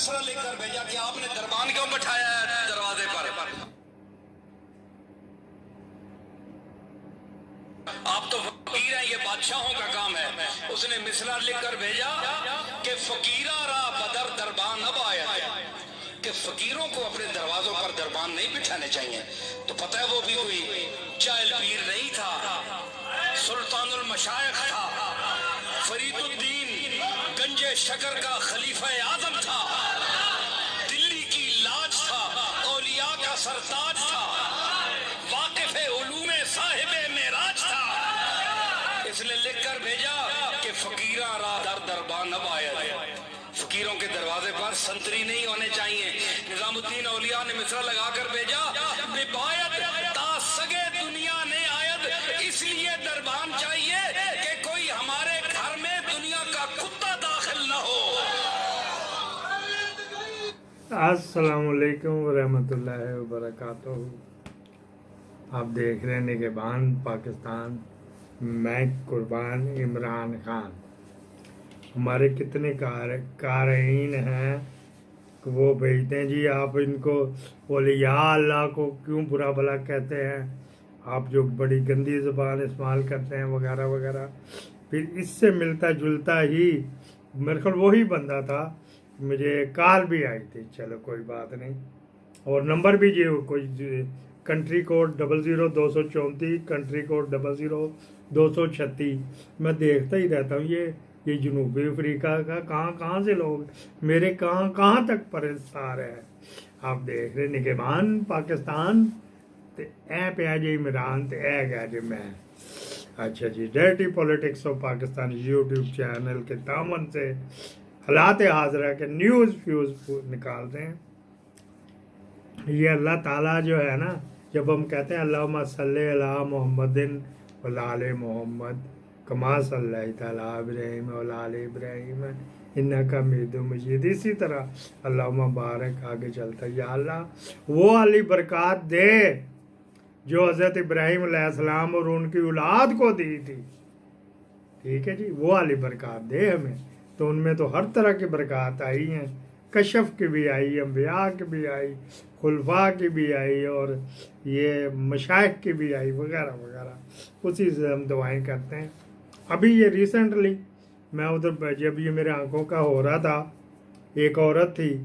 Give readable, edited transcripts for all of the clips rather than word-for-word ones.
مصرع لکھ کر بھیجا کہ آپ نے دربان کیوں بٹھایا ہے دروازے پر؟ آپ تو فقیر ہیں، یہ بادشاہوں کا کام ہے۔ اس نے مصرع لکھ کر بھیجا کہ فقیرہ را بدر دربان اب آیا ہے، کہ فقیروں کو اپنے دروازوں پر دربان نہیں بٹھانے چاہیے۔ تو پتہ ہے وہ بھی کوئی جاہل پیر نہیں تھا، سلطان المشائخ تھا، فرید الدین گنج شکر کا خلیفہ اعظم تھا، دلی کی لاج تھا، اولیاء کا سرتاج تھا، واقف علوم صاحب معراج تھا۔ اس نے لکھ کر بھیجا کہ فقیراں را در دربان اب آیا ہے، فقیروں کے دروازے پر سنتری نہیں ہونے چاہیے۔ نظام الدین اولیاء نے مصرع لگا کر بھیجا، بباید تا سگے دنیا نے آید، اس لیے دربان چاہیے کہ کوئی ہمارے گھر میں دنیا کا کتا داخل نہ ہو۔ السلام علیکم ورحمۃ اللہ وبرکاتہ۔ آپ دیکھ رہے ہیں نگہبان پاکستان، میں قربان عمران خان۔ ہمارے کتنے قارئین ہیں کہ وہ بھیجتے ہیں جی آپ ان کو اولیاء اللہ کو کیوں برا بھلا کہتے ہیں، آپ جو بڑی گندی زبان استعمال کرتے ہیں وغیرہ وغیرہ۔ پھر اس سے ملتا جلتا ہی میرے خیال وہی بندہ تھا، مجھے کال بھی آئی تھی، چلو کوئی بات نہیں، اور نمبر بھی جی کوئی کنٹری کوڈ 00234، کنٹری کوڈ 00236۔ میں دیکھتا ہی رہتا ہوں یہ جنوبی افریقہ کا کہاں سے لوگ میرے کہاں تک پرستار ہے۔ آپ دیکھ رہے نگہبان پاکستان تے اے پہ جی عمران تے اے گیا جی میں۔ اچھا جی، dirty politics of Pakistan YouTube channel کے دامن سے حالات حاضرہ کے نیوز فیوز نکالتے ہیں۔ یہ اللہ تعالیٰ جو ہے نا، جب ہم کہتے ہیں اللہم صلی علی محمد وعلی محمد کما صلی تعالیٰ ابراہیم وعلی ابراہیم انک حمید مجید، اسی طرح اللہم بارک آگے چلتا ہے، یا اللہ وہ علی برکات دے جو حضرت ابراہیم علیہ السلام اور ان کی اولاد کو دی تھی، ٹھیک ہے جی، وہ علی برکات دے ہمیں۔ تو ان میں تو ہر طرح کی برکات آئی ہیں، کشف کی بھی آئی، انبیاء کی بھی آئی، خلفاء کی بھی آئی، اور یہ مشائخ کی بھی آئی وغیرہ وغیرہ، اسی سے ہم دعائیں کرتے ہیں۔ ابھی یہ ریسنٹلی میں ادھر جب یہ میرے آنکھوں کا ہو رہا تھا، ایک عورت تھی،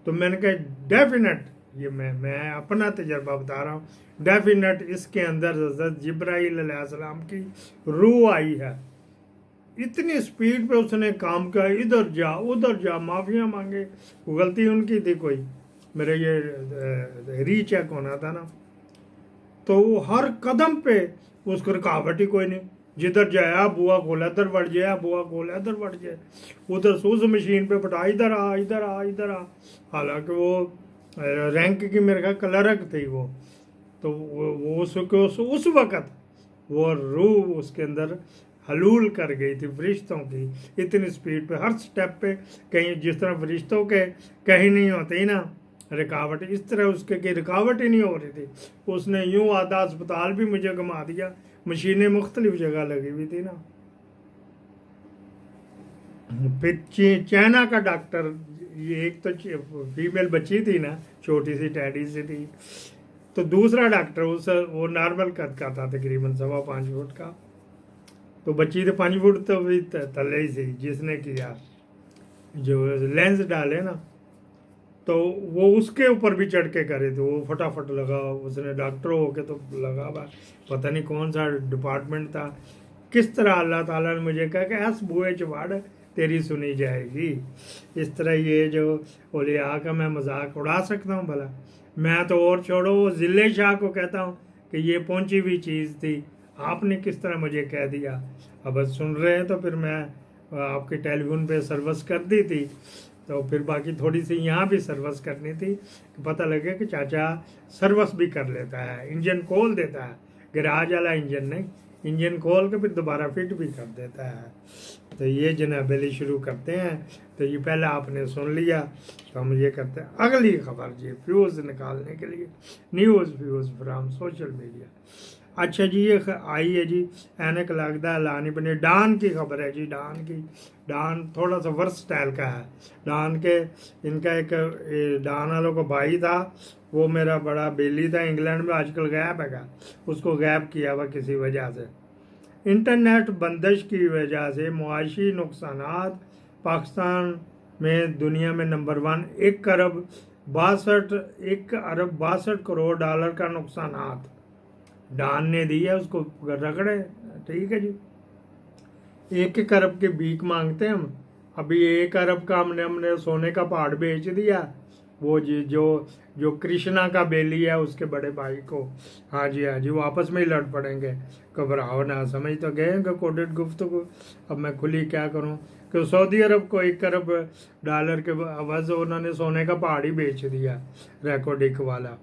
تو میں نے کہا ڈیفینٹ، یہ میں اپنا تجربہ بتا رہا ہوں، ڈیفینٹ اس کے اندر حضرت جبرائیل علیہ السلام کی روح آئی ہے۔ اتنی سپیڈ پہ اس نے کام کیا، ادھر جا معافیاں مانگے، غلطی ان کی تھی کوئی، میرے یہ ری چیک ہونا تھا نا، تو وہ ہر قدم پہ اس کو رکاوٹ ہی کوئی نہیں، جدھر جایا بوا کھولا ادھر بڑھ جایا، بوا کھولا ادھر بڑھ جائے، ادھر سے اس مشین پہ بٹا ادھر آ۔ حالانکہ وہ رینک کی میرے خیال کلرک تھی وہ، تو وہ اس وقت وہ روح اس کے اندر حلول کر گئی تھی فرشتوں کی، اتنی سپیڈ پہ ہر سٹیپ پہ، کہیں جس طرح فرشتوں کے کہیں نہیں ہوتی نا رکاوٹ، اس طرح اس کے رکاوٹ ہی نہیں ہو رہی تھی۔ اس نے یوں آدھا اسپتال بھی مجھے گھما دیا، مشینیں مختلف جگہ لگی ہوئی تھی نا۔ پھر چائنا کا ڈاکٹر، یہ ایک تو فیمیل بچی تھی نا، چھوٹی سی ٹیڈی سی تھی، تو دوسرا ڈاکٹر وہ نارمل قد کا تھا، تقریباً 5.25 فٹ کا، تو بچی تو 5 فٹ تو بھی تھلے ہی سی، جس نے کیا جو لینس ڈالے نا، تو وہ اس کے اوپر بھی چڑھ کے کرے تھے، وہ فٹافٹ لگا، اس نے ڈاکٹر ہو کے تو لگا ہوا، پتہ نہیں کون سا ڈپارٹمنٹ تھا، کس طرح اللہ تعالیٰ نے مجھے کہا کہ ایس بوئے چواڑ تیری سنی جائے گی۔ اس طرح یہ جو اولیاء کا میں مذاق اڑا سکتا ہوں بھلا؟ میں تو اور چھوڑو، وہ ذلِ شاہ کو کہتا ہوں کہ یہ پہنچی ہوئی چیز تھی، آپ نے کس طرح مجھے کہہ دیا؟ اب سن رہے ہیں تو پھر میں آپ کے ٹیلی فون پہ سروس کر دی تھی، تو پھر باقی تھوڑی سی یہاں بھی سروس کرنی تھی کہ پتہ لگے کہ چاچا سروس بھی کر لیتا ہے، انجن کھول دیتا ہے، گراج والا انجن نہیں، انجن کھول کے پھر دوبارہ فٹ بھی کر دیتا ہے۔ تو یہ جناب علی شروع کرتے ہیں، تو یہ پہلے آپ نے سن لیا، تو ہم یہ کرتے ہیں اگلی خبر جی، فیوز نکالنے کے لیے، news fuse from social media. अच्छा जी, ये आई है जी, ऐनक लगता है लानी बनी। डान की खबर है जी, डान की। डान थोड़ा सा वर्स स्टाइल का है। डान के इनका एक डान वालों को भाई था, वो मेरा बड़ा बेली था, इंग्लैंड में आजकल गैप है, उसको गैप किया हुआ किसी वजह से। इंटरनेट बंदिश की वजह से मुआशी नुकसानात, पाकिस्तान में दुनिया में नंबर 1, 1 अरब 62 करोड़ डॉलर का नुकसानात डान ने दी है, उसको रगड़े। ठीक है जी, 1 अरब की भीख मांगते हैं हम। अभी 1 अरब का हमने सोने का पहाड़ बेच दिया, वो जी जो कृष्णा का बेली है उसके बड़े भाई को। हाँ जी, हाँ जी, वो आपस में ही लड़ पड़ेंगे, घबराओ ना। समझ तो गए कोडेड गुफ्तगू। अब मैं खुली क्या करूं कि सऊदी अरब को 1 अरब डॉलर के अवज़ उन्होंने सोने का पहाड़ ही बेच दिया, रेकोडिक वाला।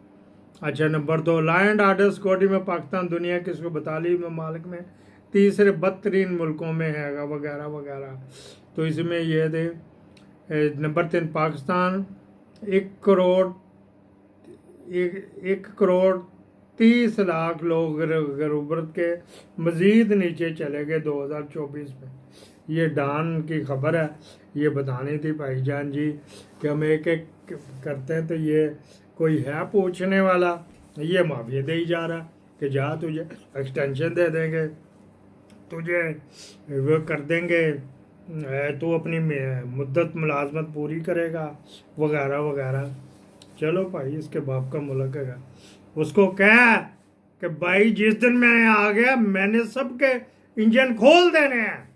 अच्छा, number 2, law and order security में पाकिस्तान दुनिया के 142 ममालिक में तीसरे 32 मुल्कों में है, वगैरह वगैरह। तो इसमें ये थे। नंबर 3, पाकिस्तान 1 करोड़ 30 लाख लोग गुर्बत के मज़ीद नीचे चले गए 2024 में। ये डान की खबर है, ये बतानी थी भाईजान जी कि हम एक एक करते हैं तो ये कोई है पूछने वाला। ये माफिया दे ही जा रहा कि जा तुझे एक्सटेंशन दे देंगे, तुझे वो कर देंगे, तू अपनी मुद्दत मुलाजमत पूरी करेगा, वगैरह वगैरह। चलो भाई, इसके बाप का मुल्क है, उसको कह कि भाई जिस दिन मैं आ गया मैंने सबके इंजन खोल देने हैं।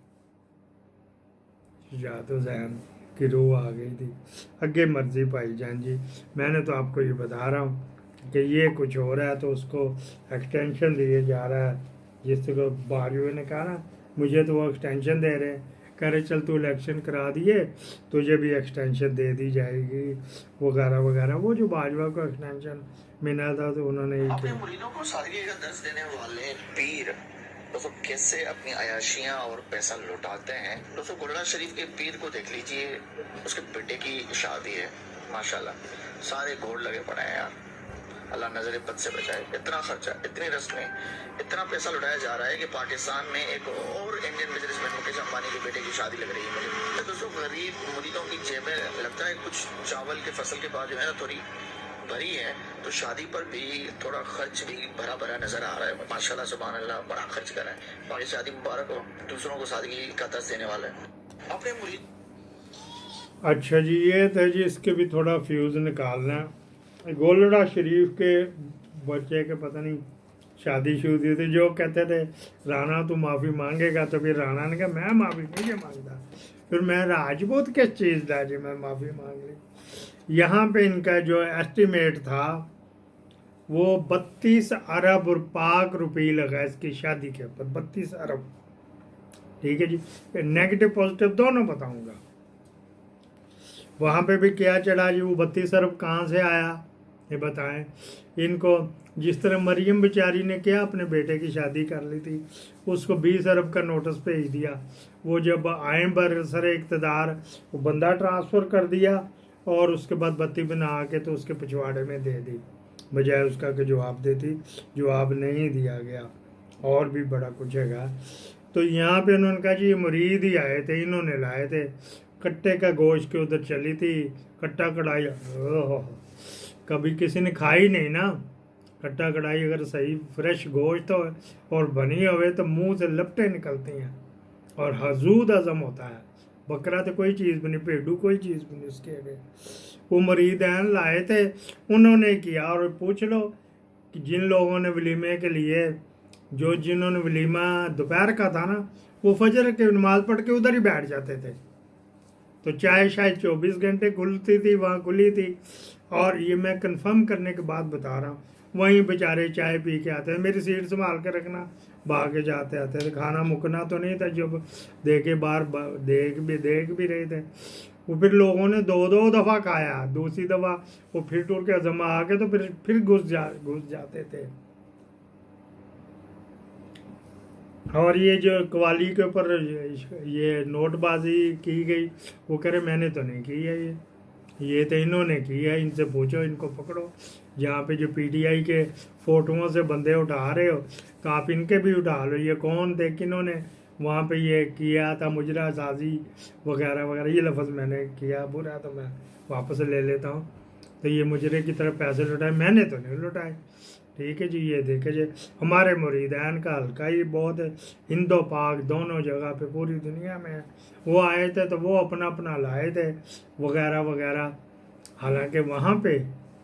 या तो जहन की रूह आ गई थी। अगे मर्जी भाईजान जी, मैंने तो आपको ये बता रहा हूँ कि ये कुछ हो रहा है तो उसको एक्सटेंशन दिए जा रहा है। जिसको बारियों ने कहा ना, मुझे तो वो एक्सटेंशन दे रहे हैं, कह रहे चल तू इलेक्शन करा दिए, तुझे भी एक्सटेंशन दे दी जाएगी, वगैरह वगैरह। वो जो बाजवा को एक्सटेंशन मिला था तो उन्होंने ही अपने मुरीदों को सादगी का दर्स देने वाले पीर दोस्तों कैसे अपनी अयाशियाँ और पैसा लुटाते हैं। दोस्तों गुलड़ा शरीफ के पीर को देख लीजिए, उसके बेटे की शादी है, माशाल्लाह सारे घोड़ लगे पड़े हैं यार। अल्लाह नजर बद से बचाए। इतना खर्चा, इतनी रस्में, इतना पैसा लुटाया जा रहा है कि पाकिस्तान में एक और इंडियन बिजनेसमैन मुकेश अंबानी के बेटे की शादी लग रही है मुझे। तो दोस्तों गरीब मुरीदों की जेबें लगता है कुछ चावल के फसल के बाद जो है ना थोड़ी भरी है, तो शादी पर भी थोड़ा खर्च भी भरा भरा नजर आ रहा है। माशाल्लाह सुभान अल्लाह, बड़ा खर्च कर रहा है। बाकी शादी मुबारक हो, दूसरों को सादगी का दर्स देने वाला है अपने मुरीद। अच्छा जी, ये था जी, इसके भी थोड़ा फ्यूज़ निकालना। गोलड़ा शरीफ के बच्चे के पता नहीं शादी शुदी थी, जो कहते थे राणा तू माफ़ी मांगेगा, तो फिर राणा ने कहा मैं माफ़ी नहीं मांगता, फिर मैं राजपूत किस चीज़ था जी मैं माफ़ी मांग ली। यहाँ पे इनका जो एस्टिमेट था वो 32 अरब पाक रुपये लगा इसकी शादी के ऊपर, 32 अरब। ठीक है जी, नेगेटिव पॉजिटिव दोनों बताऊंगा। वहाँ पे भी क्या चढ़ा जी, वो 32 अरब कहाँ से आया ये बताएं इनको। जिस तरह मरियम बेचारी ने क्या अपने बेटे की शादी कर ली थी, उसको 20 अरब का नोटिस भेज दिया। वो जब आए बरसर इक़्तिदार, वो बंदा ट्रांसफ़र कर दिया और उसके बाद बत्ती बना के तो उसके पिछवाड़े में दे दी, बजाय उसका कि जवाब देती। जवाब नहीं दिया गया, और भी बड़ा कुछ है। तो यहाँ पे उन्होंने कहा जी ये मुरीद ही आए थे, इन्होंने लाए थे। कट्टे का गोश्त के उधर चली थी, कट्टा कढ़ाई, कभी किसी ने खाई नहीं ना। कट्टा कढ़ाई अगर सही फ्रेश गोश्त हो और बनी हुए तो मुंह से लपटें निकलती हैं और हजूद हजम होता है। बकरा तो कोई चीज़ भी नहीं, भेड़ू कोई चीज़ भी नहीं उसके आगे। वो मरीदैन लाए थे, उन्होंने किया। और पूछ लो कि जिन लोगों ने वलीमे के लिए, जिन्होंने वलीमा दोपहर का था ना, वो फजर के नमाज पढ़ के उधर ही बैठ जाते थे। तो चाय शायद 24 घंटे खुलती थी, वहाँ खुली थी। और ये मैं कंफर्म करने के बाद बता रहा हूँ, वहीं बेचारे चाय पी के आते हैं। मेरी सीट संभाल के रखना, भागे जाते आते थे। खाना मुकना तो नहीं था, जब देखे बाहर देख भी रहे थे। वो फिर लोगों ने 2-2 दफ़ा खाया, दूसरी दफ़ा वो फिर टूर के जमा आ के तो फिर घुस जाते थे। और ये जो कवाली के ऊपर ये नोटबाजी की गई, वो कह रहे मैंने तो नहीं की है ये। ये तो इन्होंने की है, इनसे पूछो, इनको पकड़ो। यहाँ पे जो पीटीआई के फोटोओं से बंदे उठा रहे हो तो आप इनके भी उठा लो। ये कौन थे, किन्होंने वहाँ पे ये किया था मुजरा साजी वगैरह वगैरह, ये लफ्ज़ मैंने किया बुरा तो मैं वापस ले लेता हूँ। तो ये मुजरे की तरफ पैसे लुटाए, मैंने तो नहीं लुटाए। ठीक है जी, ये देखे जी हमारे मुरीदैन का हल्का ही बहुत हिंदो पाक दोनों जगह पे पूरी दुनिया में है। वो आए थे तो वो अपना अपना लाए थे वगैरह वगैरह। हालांकि वहाँ पे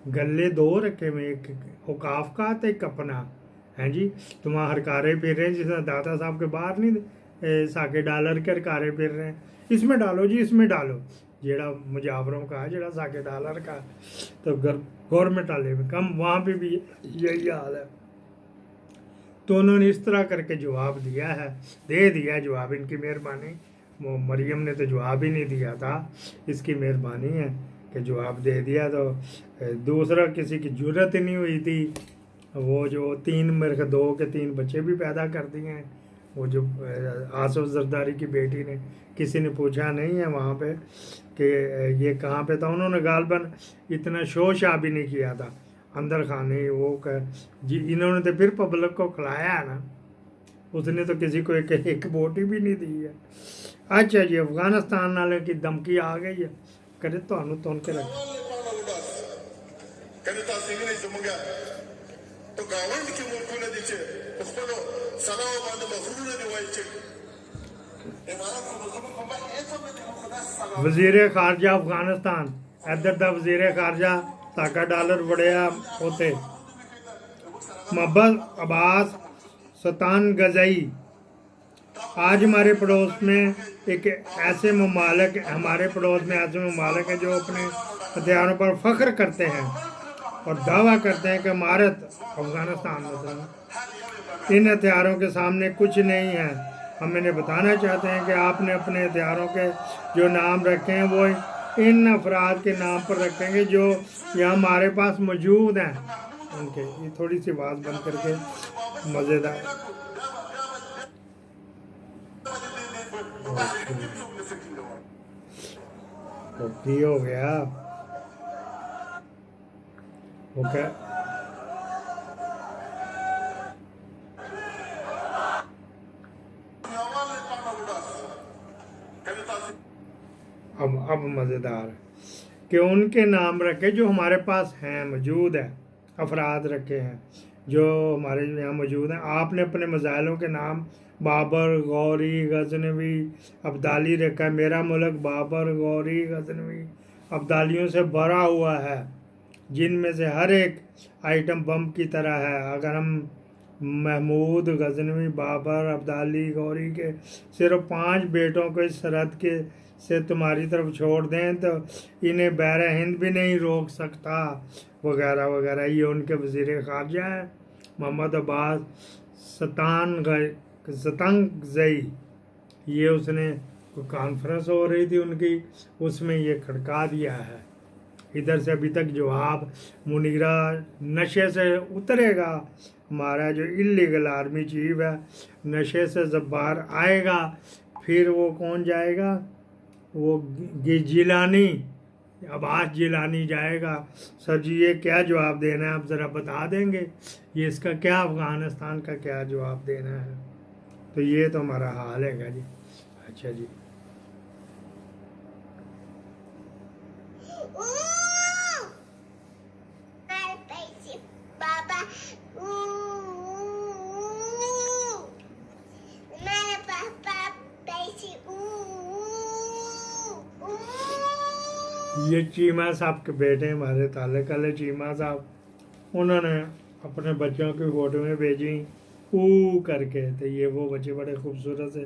गले दो रखे हुए, एक औकाफ का तो एक अपना है जी। तो वहाँ हरकारे फिर रहे हैं, जिसमें दाता साहब के बाहर नहीं साके डॉलर के हरकारे फिर रहे हैं, इसमें डालो जी, इसमें डालो। जेड़ा मुजावरों का जेड़ा साके डॉलर का, तो गवर्नमेंट वाले में कम, वहाँ पे भी यही हाल है। तो उन्होंने इस तरह करके जवाब दिया है, दे दिया जवाब, इनकी मेहरबानी। वो मरियम ने तो जवाब ही नहीं दिया था, इसकी मेहरबानी है कि जवाब दे दिया। तो दूसरा किसी की जरूरत ही नहीं हुई थी। वो जो मेरे को 2 के 3 बच्चे भी पैदा कर दिए हैं। वो जो आसफ जरदारी की बेटी ने, किसी ने पूछा नहीं है वहाँ पे कि ये कहाँ पे था। उन्होंने गालबन इतना शोशा भी नहीं किया था अंदर खाने वो जी। इन्होंने तो फिर पब्लिक को खिलाया है ना, उसने तो किसी को एक बोटी भी नहीं दी है। अच्छा जी, अफगानिस्तान वाले की धमकी आ गई है, करे तो के रख वजीर खारजा अफगानिस्तान, इधर का वजीर खारजा साका डॉलर बढ़िया होते मोहब्बत अब्बास सतान गजई। आज हमारे पड़ोस में एक ऐसे ममालिक, हमारे पड़ोस में ऐसे ममालिक हैं जो अपने हथियारों पर फख्र करते हैं और दावा करते हैं कि भारत अफगानिस्तान में इन हथियारों के सामने कुछ नहीं है। हम इन्हें बताना चाहते हैं कि आपने अपने हथियारों के जो नाम रखे हैं वो इन अफराद के नाम पर रखेंगे जो यहाँ हमारे पास मौजूद हैं उनके। ये थोड़ी सी आवाज़ बंद करके मज़ेदार। ओके हो गया ओके। अब मज़ेदार कि उनके नाम रखे जो हमारे पास हैं, मौजूद है, अफराद रखे हैं जो हमारे यहाँ मौजूद हैं। आपने अपने मज़ाइलों के नाम बाबर, गौरी, गजनवी, अब्दाली रखा है। मेरा मुल्क बाबर, गौरी, गजनवी, अब्दालियों से भरा हुआ है, जिनमें से हर एक आइटम बम की तरह है। अगर हम महमूद, गजनवी, बाबर, अब्दाली, गौरी के सिर्फ 5 बेटों को इस सरहद के से तुम्हारी तरफ छोड़ दें तो इन्हें बहर हिंद भी नहीं रोक सकता वगैरह वगैरह। ये उनके वज़ीर ख़ारजा हैं मोहम्मद अब्बास सतंगज़ई। ये उसने कोई कॉन्फ्रेंस हो रही थी उनकी, उसमें ये खड़का दिया है। इधर से अभी तक जवाब मुनीरा नशे से उतरेगा, हमारा जो इलीगल आर्मी चीफ है नशे से जब बाहर आएगा फिर वो कौन जाएगा, वो जिलानी, अब्बास जिलानी जाएगा। सर जी ये क्या जवाब देना है, आप ज़रा बता देंगे ये इसका क्या, अफ़गानिस्तान का क्या जवाब देना है। तो ये तो हमारा हाल है जी। अच्छा जी, ये चीमा साहब के बेटे हमारे ताल्लुक वाले चीमा साहब, उन्होंने अपने बच्चों की फोटोएं भेजी ऊ करके। तो ये वो बच्चे बड़े खूबसूरत से,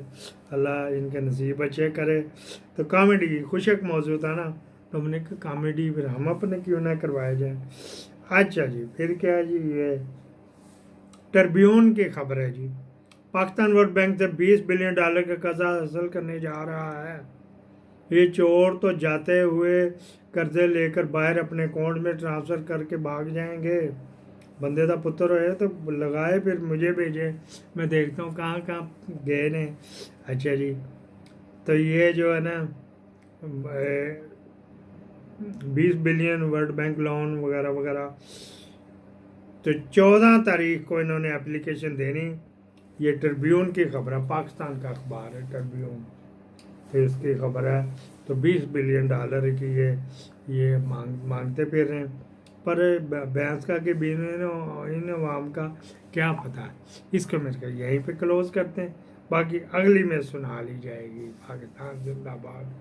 अल्लाह इनके नसीब अच्छे करे। तो कॉमेडी खुशक मौजूद था ना, तो हमने कहा कॉमेडी फिर हम अपने क्यों ना करवाए जाए। अच्छा जी, फिर क्या जी, ये ट्रिब्यून की खबर है जी। पाकिस्तान वर्ल्ड बैंक से $20 बिलियन का कर्जा हासिल करने जा रहा है। ये चोर तो जाते हुए कर्जे लेकर बाहर अपने अकाउंट में ट्रांसफ़र करके भाग जाएंगे। बंदे का पुत्र है तो लगाए फिर मुझे भेजे, मैं देखता हूँ कहाँ कहाँ गए ने। अच्छा जी, तो ये जो है ना 20 बिलियन वर्ल्ड बैंक लोन वगैरह वगैरह। तो 14 तारीख को इन्होंने एप्लीकेशन देनी। ये ट्रिब्यून की खबर है, पाकिस्तान का अखबार है ट्रिब्यून, तो इसकी खबर है। तो 20 बिलियन डॉलर की ये मांगते फिर रहे हैं। पर भैंस का कि इन अवाम का क्या पता है। इसको मेरे को यहीं पे क्लोज करते हैं, बाकी अगली में सुना ली जाएगी। पाकिस्तान जिंदाबाद।